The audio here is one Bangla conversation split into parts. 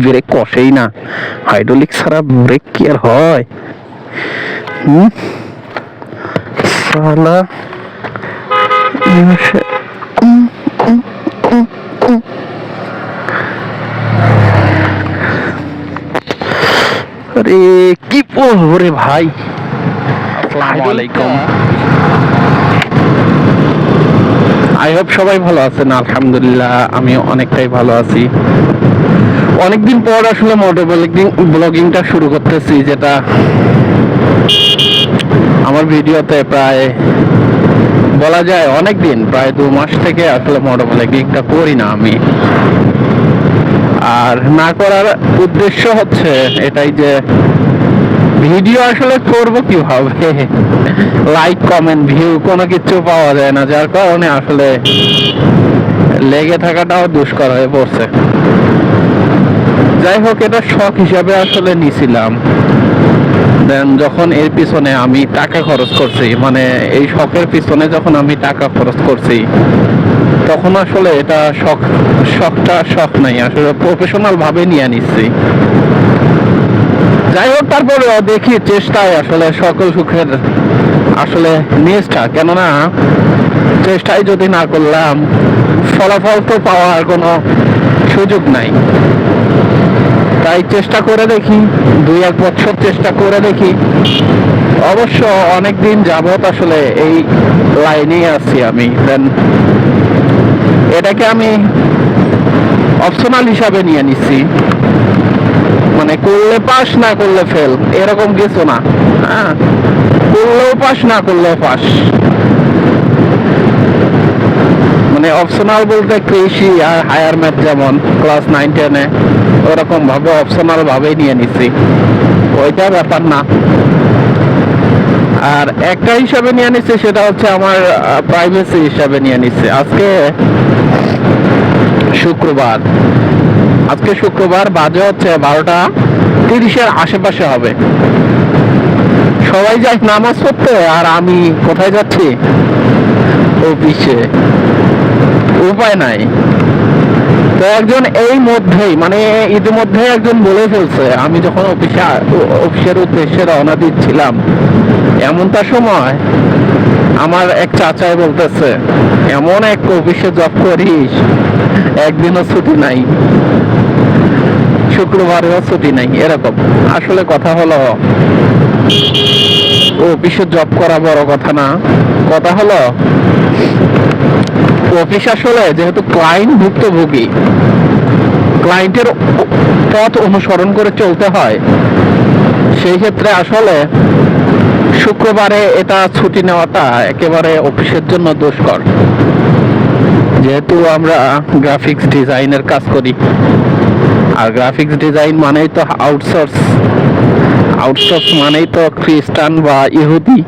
ব্রেক কষেই না। হাইড্রোলিক ছাড়া ব্রেক কি আর হয়? সালা আরে কি বলবো রে ভাই। আসসালামু আলাইকুম। আই হোপ সবাই ভালো আছেন। আলহামদুলিল্লাহ আমি অনেকটাই ভালো আছি। অনেকদিন পর আসলে মোটর ব্লগিংটা শুরু করতেছি, যেটা আমার ভিডিওতে প্রায় বলা যায় অনেকদিন, প্রায় 2 মাস থেকে আসলে মোটর ব্লগিংটা করি না আমি। আর না করার উদ্দেশ্য হচ্ছে এটাই যে ভিডিও আসলে করব কিভাবে, লাইক কমেন্ট ভিউ কোনো কিছু পাওয়া যায় না, যার কারণে আসলে লেগে থাকাটাও দুষ্কর হয়ে পড়ছে। যাই হোক, এটা শখ হিসাবে আসলে নিছিলাম। দেন যখন এর পিছনে আমি টাকা খরচ করছি, মানে এই শখের পিছনে যখন আমি টাকা খরচ করছি, তখন আসলে এটা শখটা শখ নাই, আসলে প্রফেশনাল ভাবে নিয়ে নিচ্ছি। যাই হোক, তারপরে দেখি চেষ্টায় আসলে সকল সুখের আসলে নিষ্ঠা, কেননা চেষ্টাই যদি না করলাম ফলাফল তো পাওয়ার কোনো সুযোগ নাই। তাই চেষ্টা করে দেখি, 2-1 বছর চেষ্টা করে দেখি। অবশ্য অনেকদিন যাবত আসলে এই লাইনেই আছি আমি। দেন এটাকে আমি অপশনাল হিসাবে নিয়ে নিচ্ছি, মানে করলে পাস না করলে ফেল, এরকম কিছু না। হ্যাঁ, করলেও পাস না করলেও পাস, মানে অপশনাল বলতে কৃষি আর হায়ার ম্যাথ যেমন ক্লাস 9-10-এ ওরকম ভাবে অপশনাল ভাবে নিয়ে নিচ্ছি, ওইটা ব্যাপার না। আর একটা হিসাবে নিয়ে নিচ্ছে, সেটা হচ্ছে আমার প্রাইভেসি হিসাবে নিয়ে নিচ্ছে। আজকে শুক্রবার বাজে হচ্ছে 12:30-এর আশেপাশে হবে। সবাই যায় নামাজ পড়তে, আর আমি কোথায় যাচ্ছি? অফিসে। উপায় নাই। তো একজন এই মধ্যেই, মানে ইতিমধ্যে একজন বলে ফেলছে, আমি যখন অফিসের উদ্দেশ্যে রওনা দিচ্ছিলাম, এমনটা সময় আমার এক চাচাই বলতেছে, এমন এক অফিসে জব করিস, একদিনও ছুটি নাই, শুক্রবারেও ছুটি নাই, এরকম। আসলে কথা হলো, অফিসে জব করা বড় কথা না, কথা হলো অফিস আসলে যেহেতু ক্লায়েন্ট ভুক্তভোগী, ক্লায়েন্টের পথ অনুসরণ করে চলতে হয়, সেই ক্ষেত্রে আসলে শুক্রবারে এটা ছুটি নেওয়াটা একেবারে অফিসের জন্য দুষ্কর। যেহেতু আমরা গ্রাফিক্স ডিজাইনের কাজ করি, আর গ্রাফিক্স ডিজাইন মানেই তো আউটসোর্স মানেই তো খ্রিস্টান বা ইহুদি।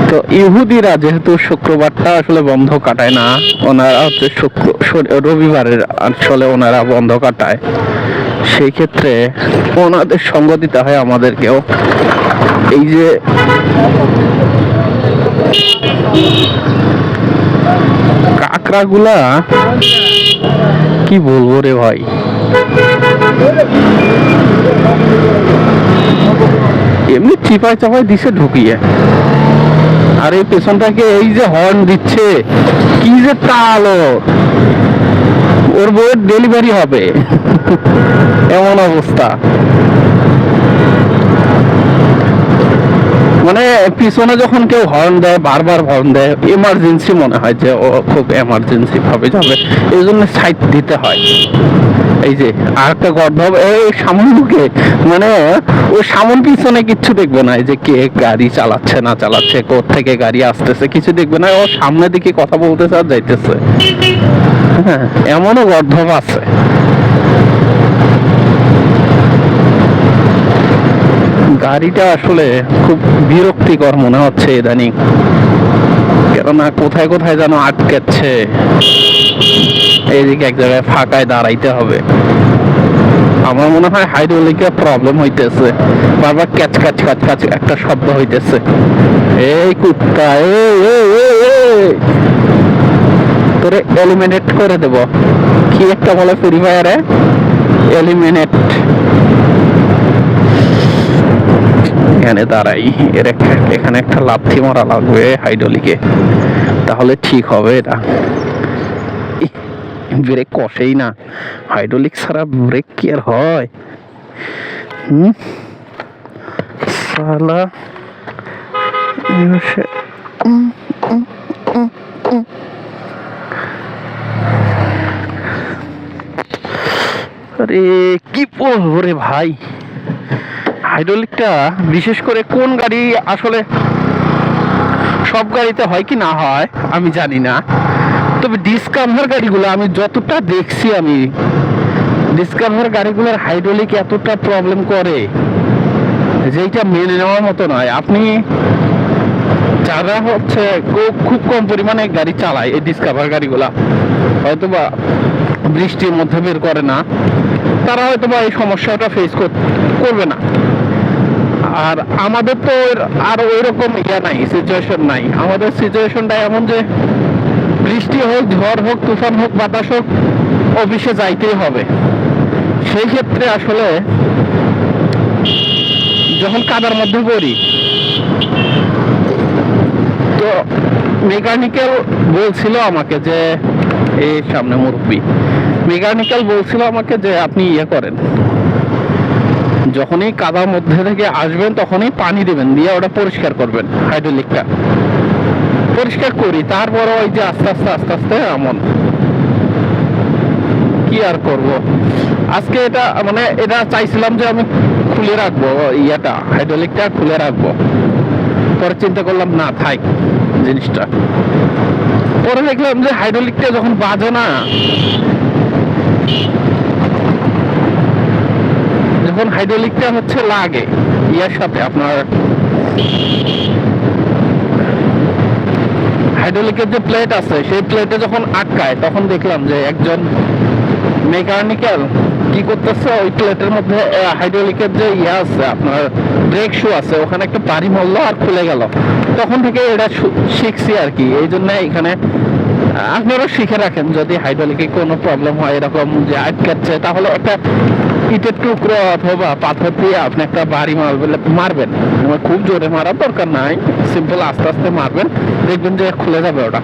তো ইহুদিরা যেহেতু শুক্রবারটা আসলে বন্ধ কাটায় না, ওনারা হচ্ছে রবিবারের আসলে ওনারা বন্ধ কাটায়, সেই ক্ষেত্রে ওনাদের সঙ্গ দিতে হয় আমাদেরকেও। এই যে কাকড়াগুলা কি বলবো রে ভাই, এমনি চিপাই চাপাই দিছে ঢুকিয়ে, আর এই পেছনটাকে এই যে হর্ন দিচ্ছে, কি যে তাল, ওর বইয়ের ডেলিভারি হবে এমন অবস্থা। মানে পিছনে যখন কেউ হর্ন দেয়, বারবার হর্ন দেয়, এমার্জেন্সি মনে হয় যে ও খুব এমার্জেন্সি ভাবে যাবে, এই জন্য সাইড দিতে হয়। এই যে আর একটা গর্ধব, এই সামনে, মানে ও সামন পিছনে কিচ্ছু দেখবে না, এই যে কে গাড়ি চালাচ্ছে না চালাচ্ছে, কোত্থেকে গাড়ি আসতেছে কিছু দেখবে না, ও সামনের দিকে কথা বলতেছে আর যাইতেছে। হ্যাঁ, এমনও গর্ধব আছে। গাড়িটা আসলে খুব বিরক্তিকর মনে হচ্ছে ইদানিং, কেননা কোথায় কোথায় যেন আটকাচ্ছে। এইদিকে এক জায়গায় ফাঁকায় দাঁড়াইতে হবে। আমার মনে হয় হাইড্রোলিকে প্রবলেম হইতেছে, বারবার ক্যাচ ক্যাচ ক্যাচ ক্যাচ একটা শব্দ হইতেছে। এই কুত্তা, তোরে এলিমিনেট করে দেব। কি একটা বলে ফ্রি ফায়ারে, এলিমিনেট। এখানে দাঁড়াই, এখানে একটা লাথি মারা লাগবে হাইড্রোলিকে, তাহলে ঠিক হবে। এটা ব্রেক কষেই না, হাইড্রোলিক ছাড়া ব্রেক কি আর হয়? সালা আরে কি বলবো রে ভাই, হাইড্রোলিকটা বিশেষ করে কোন গাড়ি, আসলে সব গাড়িতে হয় কি না হয় আমি জানি না, তবে ডিসকভার গাড়িগুলো আমি যতটা দেখছি, আমি ডিসকভার গাড়িগুলোর হাইড্রোলিক এতটা প্রবলেম করে যেটা মেনে নেওয়ার মতো নয়। আপনি যারা হচ্ছে খুব কম পরিমাণে গাড়ি চালায়, এই ডিসকভার গাড়িগুলা হয়তোবা বৃষ্টির মধ্যে বের করে না, তারা হয়তোবা এই সমস্যাটা ফেস করবে না। আর আমাদের তো আর ওই রকম নাই, সিচুয়েশন নাই। আমাদের সিচুয়েশনটা এমন যে বৃষ্টি হোক, ঝড় হোক, তুফান হোক, বাতাস হোক, অফিসে যাইতেই হবে। সেই ক্ষেত্রে আসলে যখন কাদার মধ্যে পড়ি, তো মেকানিক্যাল বলছিল আমাকে যে, এই সামনে মুরব্বি মেকানিক্যাল বলছিল আমাকে যে আপনি ইয়ে করেন, যখনই কাদার মধ্যে থেকে আসবেন তখনই পানি দিবেন, দিয়ে ওটা পরিষ্কার করবেন। হাইড্রোলিকটা পরিষ্কার করি, তারপর ওই যে আস্তে আস্তে আস্তে আস্তে এমন কি আর করব। আজকে এটা মানে এটা চাইছিলাম যে আমি খুলে রাখবো, ইয়াটা হাইড্রোলিকটা খুলে রাখবো, পরে চিন্তা করলাম না থাক জিনিসটা। পরে দেখলাম যে হাইড্রোলিকটা যখন বাজে না, যখন হাইড্রোলিকটা হচ্ছে লাগে ইয়ার সাথে, আপনার হাইড্রোলিকের যে প্লেট আছে সেই প্লেটে যখন আটকায়, তখন দেখলাম যে একজন মেকানিক্যাল কি করতেছে, ওই প্লেটের মধ্যে হাইড্রোলিকের যে ইয়ে আছে, আপনার ব্রেক শু আছে, ওখানে একটা পানি মারলো আর খুলে গেল। তখন থেকে এটা শিখছি আর কি। এই জন্য এখানে আপনারা শিখে রাখেন, যদি হাইড্রোলিকে কোনো প্রবলেম হয় এরকম যে আটকাচ্ছে, তাহলে একটা ইটের টুকরো অথবা পাথর দিয়ে আপনি একটা বাড়ি মারবেন। খুব জোরে মারার দরকার নাই, সিম্পল আস্তে আস্তে মারবেন, দেখবেন যে খুলে যাবে ওটা।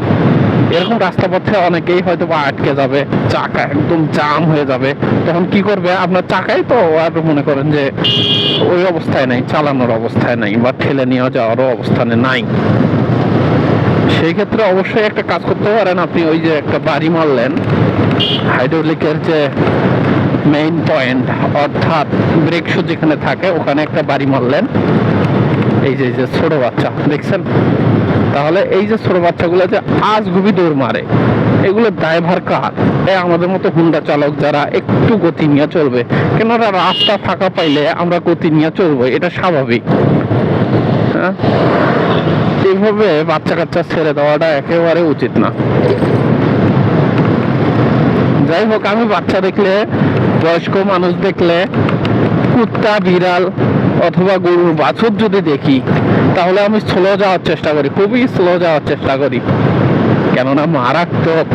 এরকম রাস্তা পথে অনেকেই হয়তো বা আটকে যাবে, চাকা একদম জাম হয়ে যাবে, তখন কি করবে, আপনার চাকাই তো আর মনে করেন যে ওই অবস্থায় নাই, চালানোর অবস্থায় নাই, বা ঠেলে নিয়ে যাওয়ারও অবস্থানে নাই। সেই ক্ষেত্রে অবশ্যই একটা কাজ করতে পারেন, আপনি ওই যে একটা বাড়ি মারলেন হাইড্রোলিকের যে মেইন পয়েন্ট, অর্থাৎ ব্রেক শু যেখানে থাকে ওখানে একটা বাড়ি মারলেন। এই যে ছোট বাচ্চা দেখছেন, তাহলে এই যে ছোট বাচ্চাগুলো যে আজগুবি দৌড় মারে, এগুলো ড্রাইভার কার? আমাদের মতো হুন্ডা চালক যারা একটু গতি নিয়ে চলবে, কেননা রাস্তা ফাঁকা পাইলে আমরা গতি নিয়ে চলবো, এটা স্বাভাবিক। হ্যাঁ, এইভাবে বাচ্চা কাচ্চা ছেড়ে দেওয়াটা একেবারে উচিত না। যাই হোক, আমি বাচ্চা দেখলে, বয়স্ক মানুষ দেখলে, কুত্তা, বিড়াল অথবা গরুর বাছুর যদি দেখি, তাহলে আমি স্লো যাওয়ার চেষ্টা করি, খুবই স্লো যাওয়ার চেষ্টা করি, কেননা মারাত্মক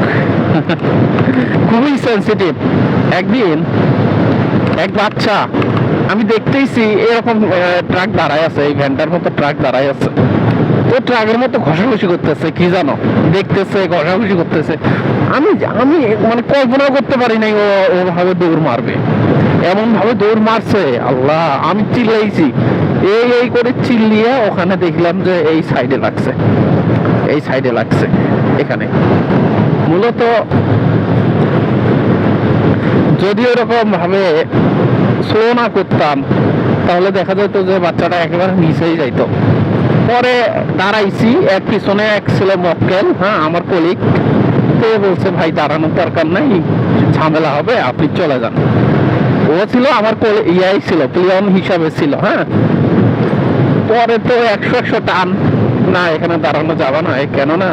খুবই সেন্সিটিভ। একদিন এক বাচ্চা, আমি দেখতেইছি এরকম ট্রাক দাঁড়ায় আছে, এই ভ্যানটার মতো ট্রাক দাঁড়ায় আছে, ও ট্রাকের মতো ঘষাঘষি করতেছে, কি জানো দেখতেছে, ঘষাঘষি করতেছে। আমি আমি মানে কল্পনা করতে পারি নাই ও ওভাবে দৌড় মারবে, এমন ভাবে দৌড় মারছে, আল্লাহ! আমি চিল্লাইছি, এই করে চিল্লিয়ে ওখানে দেখলাম যে এই সাইডে লাগছে, এই সাইডে লাগছে। এখানে মূলত যদি ওরকম ভাবে স্লো না করতাম, তাহলে দেখা যেত যে বাচ্চাটা একেবারে নিচেই যাইতো। পরে দাঁড়াইছি, এক পিছনে এক ছেলে মক্কেল, হ্যাঁ আমার কলিগ, তো বলছে ভাই দাঁড়ানোর দরকার নাই, ঝামেলা হবে, আপনি চলে যান। ও ছিল আমার ইয়াই ছিল, প্লিয়ন হিসাবে ছিল। হ্যাঁ, পরে তো 100 টান, না এখানে দাঁড়ানো যাবে না, কেননা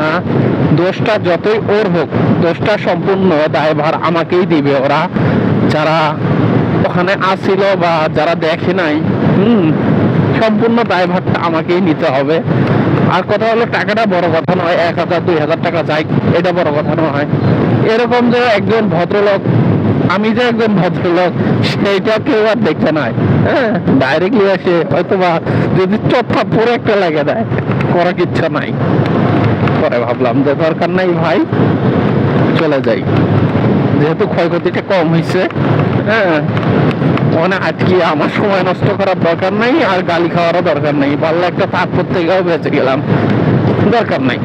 দোষটা যতই ওর হোক, দোষটা সম্পূর্ণ দায়ভার আমাকেই দিবে ওরা, যারা ওখানে আসছিল বা যারা দেখে নাই। সম্পূর্ণ দায়ভারটা আমাকেই নিতে হবে। আর কথা হলো টাকাটা বড় কথা নয়, 1,000 2,000 টাকা যাই, এটা বড় কথা নয়। এরকম যে একজন ভদ্রলোক, আমি যে একজন ভদ্রলোক সেইটা কেউ আর দেখতে নাই। হ্যাঁ, ডাইরেক্টলি এসে হয়তো বা যদি চোখটা পুরো একটা লাগে দেয়, করার কিচ্ছু নাই। পরে ভাবলাম যে দরকার নাই ভাই, চলে যাই, যেহেতু ক্ষয়ক্ষতিটা কম হয়েছে। হ্যাঁ, মানে আজকে আমার সময় নষ্ট করার দরকার নাই, আর গালি খাওয়ারও দরকার নাই। পারলে একটা তারপর থেকেও বেঁচে গেলাম, দরকার নাই।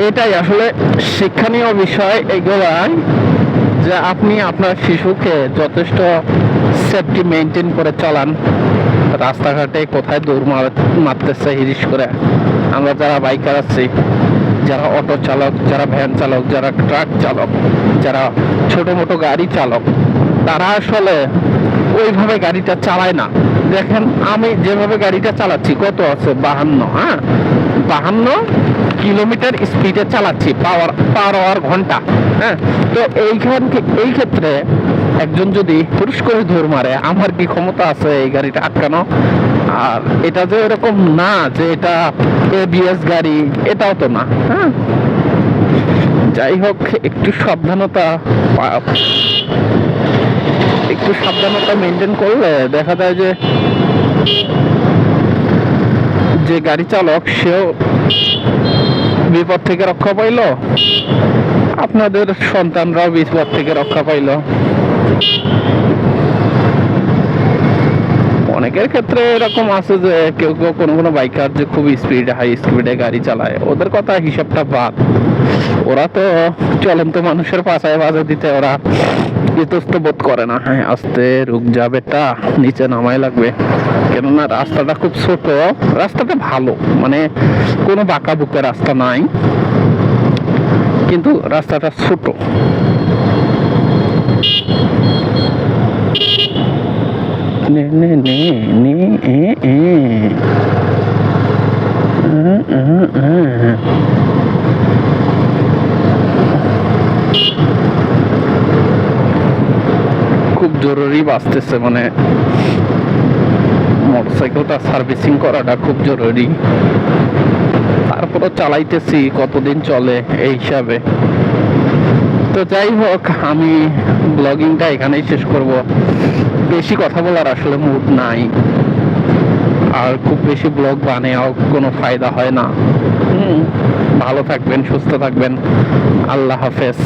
এটাই আসলে শিক্ষণীয় বিষয় এগুলাই, যে আপনি আপনার শিশুকে যথেষ্ট সেফটি মেনটেন করে চালান। রাস্তাঘাটে কোথায় দৌড় মারতেছে হিরিশ করে, আমরা যারা বাইকার আছি, যারা অটো চালক, যারা ভ্যান চালক, যারা ট্রাক চালক, যারা ছোট মোটো গাড়ি চালক, তারা আসলে ওইভাবে গাড়িটা চালায় না। দেখেন আমি যেভাবে গাড়িটা চালাচ্ছি, কত আছে 52, হ্যাঁ 52 কিলোমিটার স্পিডে চালাচ্ছি, পার আওয়ার ঘন্টা। হ্যাঁ, তো এই ক্ষেত্রে একজন যদি পুরুষ করে দৌড় মারে, আমার কি ক্ষমতা আছে এই গাড়িটা আটকানো? আর এটা যে এরকম না যে এটা এবিএস গাড়ি, এটাও তো না। হ্যাঁ, যাই হোক, একটু সাবধানতা মেনটেন করলে দেখা যায় যে গাড়ি চালক সেও বিপদ থেকে রক্ষা পাইল, আপনাদের সন্তানরাও বিপদ থেকে রক্ষা পাইল। অনেকের ক্ষেত্রে এরকম আছে যে কেউ কেউ কোনো বাইকার যে খুব হাই স্পিডে গাড়ি চালায়, ওদের কথা হিসাবটা বাদ। ওরা তো চলন্ত মানুষের পাশায় বাজা দিতে ওরা ইতস্ত বোধ করে না। হ্যাঁ, আস্তে রুক যাবে, নিচে নামাই লাগবে, কেননা রাস্তাটা খুব ছোট, রাস্তাটা ভালো, মানে কোনো বাঁকা বুকে রাস্তা নাই, কিন্তু রাস্তাটা ছোট। নে নে নে নে এ এ খুব জরুরি বাঁচতেছে, মানে মোটরসাইকেলটা সার্ভিসিং করাটা খুব জরুরি। তারপরে চালাইতেছি, কতদিন চলে এই হিসাবে। তো যাই হোক, আমি ব্লগিংটা এখানেই শেষ করব। বেশি কথা বলার আসলে মুড নাই, আর খুব বেশি ব্লগ বানিয়েও কোনো ফায়দা হয় না। ভালো থাকবেন, সুস্থ থাকবেন, আল্লাহ হাফেজ।